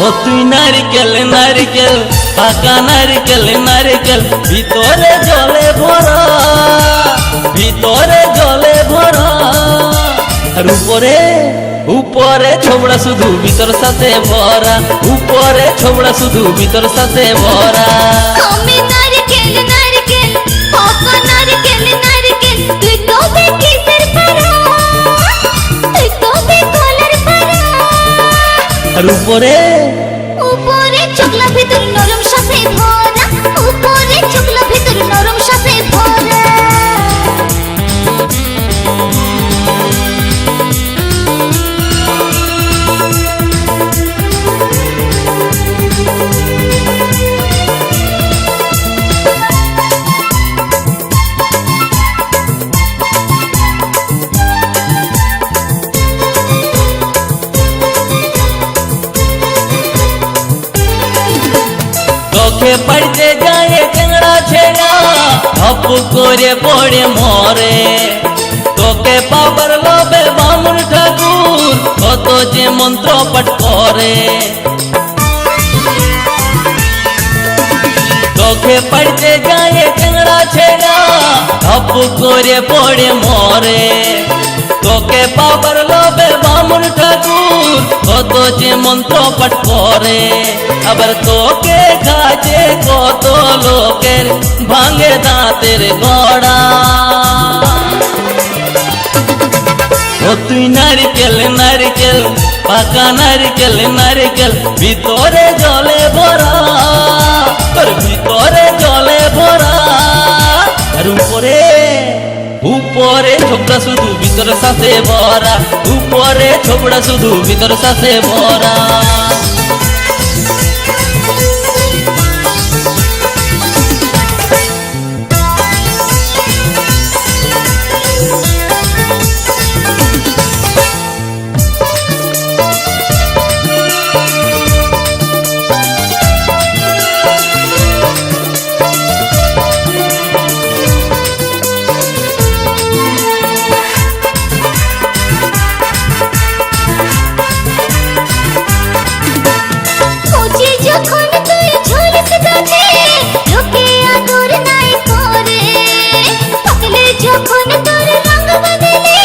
ও তুই নারকেল নারকেল পাকা নারকেল নারকেল ভিতরে জলে ভরা, ভিতরে জলে ভরা। আর উপরে উপরে ছোবড়া শুধু ভিতর সাথে ভরা, উপরে ছোবড়া শুধু ভিতর সাথে ভরা। আমি নারকেল নারকেল পাকা নারকেল নারকেল তুই তবে কিসের পারা, তুই তবে কলার পারা। আর উপরে উপরে চকলা ভিতর নরম সাথে ভরা, উপরে চকলা ভিতর নরম সাথে ভরা। চোখে পড়তে যায় টেংরা ছেড়া ধপ করে পড়ে মরে। তোকে পাবার লোভে বামুন ঠাকুর কত যে মন্ত্র পাঠ করে। চোখে পড়তে যায় টেংরা ছেড়া ধপ করে পড়ে মরে। তোকে পাবার লোভে বামুন ঠাকুর কত যে মন্ত্র পাঠ করে। আবার তোকে কাজে কত লোকের ভাঙে দাঁতের গড়া। ও তুই নারকেল নারকেল পাকা নারকেল নারকেল ভিতরে জলে ভরা, তোর ভিতরে জলে ভরা। আর উপরে উপরে ছোবড়া শুধু ভিতর সাথে ভরা, উপরে ছোবড়া শুধু ভিতর সাথে ভরা। যখন তুই ঝুলিস গাছে লোকে আদর নাই করে, পাকলে যখন তোর রঙ বদলে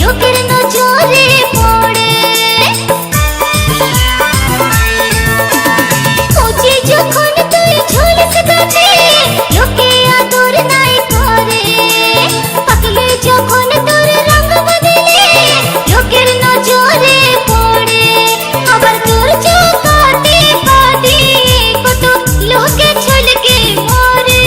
লোকের নজরে পড়ে। কচি যখন তুই ঝুলিস গাছে লোকে আদর নাই করে, পাকলে যখন তোর রঙ বদলে লোকের নজরে পড়ে। আবার তোর চোখাতে পাটি কত লোকে ছলকে মরে।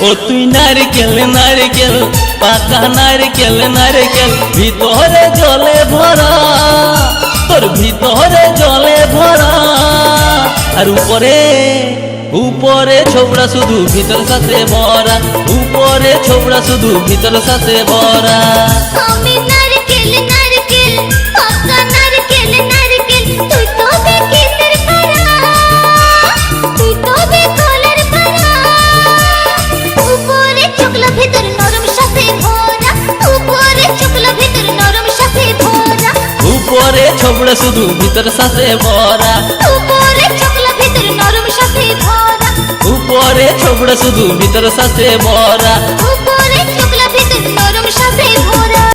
ও তুই নারকেল নারকেল পাকা নারকেল নারকেল ভিতরে জলে ভরা, তোর ভিতরে জলে ভরা। আর উপরে উপরে ছোবড়া শুধু ভিতর সাথে ভরা, উপরে ছোবড়া শুধু ভিতর সাথে ভরা। আমি নারকেল নারকেল পাকা নারকেল নারকেল তুই তবে কিসের পারা, তুই তবে কলার পারা। উপরে চকলা ভিতর নরম সাথে ভরা, উপরে চকলা ভিতর নরম সাথে ভরা। উপরে ছোবড়া শুধু ভিতর সাথে ভরা, উপরে চকলা ভিতর নরম সাথে ভরা। উপরে ছোবড়া শুধু ভিতর সাথে ভরা। উপরে চকলা ভিতর নরম সাথে ভরা।